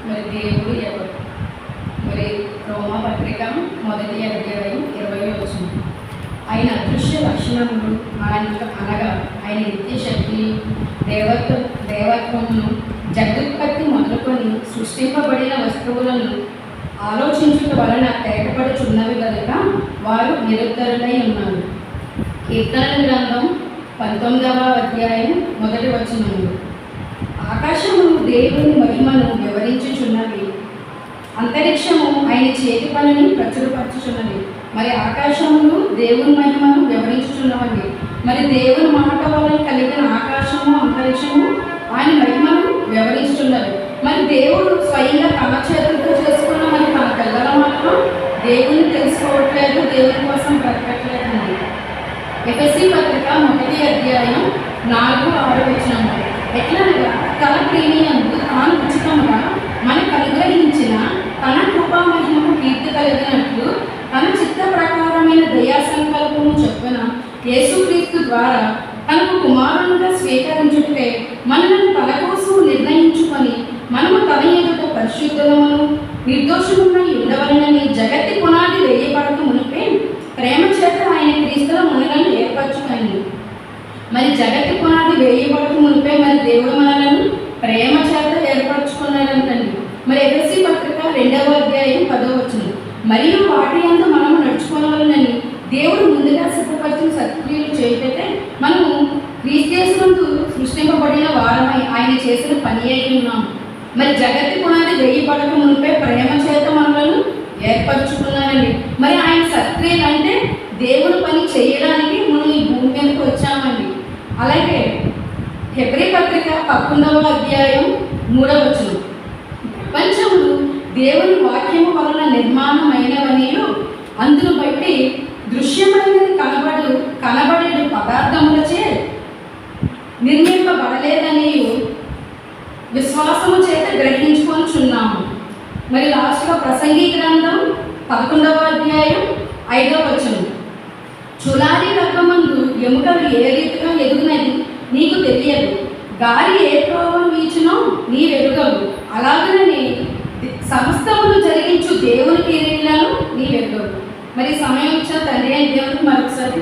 మరి దేవుడు ఎవరు? మరి రోమా పత్రిక 1వ అధ్యాయం 20వ వచనం. ఆయన అదృశ్య లక్షణములు అనగా ఆయన నిత్య శక్తి, దేవత్వమును, జగదుత్పత్తి మొదలుకొని సృష్టింపబడిన వస్తువులను ఆలోచించుట వలన తేటపడుచున్నవి కనుక వారు నిరుద్ధరులై ఉన్నారు. కీర్తనల గ్రంథం 19వ అధ్యాయం 1వ వచనములు. ఆకాశము దేవుని మహిమను వివరించుచున్నది, అంతరిక్షము ఆయన చేతి పనిని ప్రచురపరచుచున్నది. మరి ఆకాశమును దేవుని మహిమను వివరించుచున్నవండి. మరి దేవుని మాట వలన కలిగిన ఆకాశము అంతరిక్షము ఆయన మహిమను వివరించుచున్నవి. మరి దేవుడు స్వయంగా తన చేతులతో చేసుకున్న మరి తన పిల్లల మాత్రం దేవుని తెలుసుకోవట్లేదు, దేవుని కోసం బ్రతకట్లేదండి. ఎఫెసీ పత్రిక 1వ అధ్యాయం 4-6 వచనము. ఎట్లనగా తన ప్రేమియందు తాను ఉచితంగా మనకు అనుగ్రహించిన తన కృపా మహిమకు కీర్తి కలిగినట్లు తన చిత్త ప్రకారమైన దయా సంకల్పము చొప్పున యేసుక్రీస్తు ద్వారా తనకు కుమారునిగా స్వీకరించుటకే మనల్ని తన కోసం నిర్ణయించుకొని మనము తన ఎదుట పరిశుద్ధులమును నిర్దోషముగా ఉండవలనని జగత్తి పునాది వేయబడక మునిపే ప్రేమ చేత ఆయన క్రీస్తుల మనలను ఏర్పరచుకొని. మరి జగత్తి పునాది వేయబడక మునిపే మరి దేవుడు మనలను ప్రేమ చేత ఏర్పరచుకున్నాడంటండి. మరి ఎఫెసీ పత్రిక 2వ అధ్యాయం 10వ వచనం. మరియు వాటి యందు మనము నడుచుకోవాలని దేవుడు ముందుగా సిద్ధపరిచిన సత్క్రియలు చేయటైతే మనము క్రీస్తునందు సృష్టింపబడిన వారమై ఆయన చేసిన పని అయి ఉన్నాము. మరి జగత్తి పునాది వేయబడక మునిపే ప్రేమ చేత మనలను ఏర్పరచుకున్నారండి. మరి ఆయన సత్క్రియలు అంటే దేవుని పని చేయడానికి మనం ఈ భూమి మీదకి వచ్చామండి. అలాగే హెబ్రీ పత్రిక 11వ అధ్యాయం 3వ వచనం. ప్రపంచములు దేవుని వాక్యము వలన నిర్మాణమైనవనియు అందును బట్టి దృశ్యమైనది కనబడేడు పదార్థములచే నిర్మింపబడలేదనియు విశ్వాసము చేత గ్రహించుకొనుచున్నాము. మరి లాస్ట్గా ప్రసంగి గ్రంథం 11వ అధ్యాయం 5వ వచనం. చులాది రకమందు ఎముకలు ఏ రీతిగా ఎదుగునది నీకు తెలియదు, గాలి ఏ త్రోవను వీచునో నీవెరుగవు, అలాగనే సమస్తములు జరిగించు దేవుని క్రియలను నీవెరుగవు. మరి సమయం ఇచ్చిన తండ్రి అని దేవునికి మరొకసారి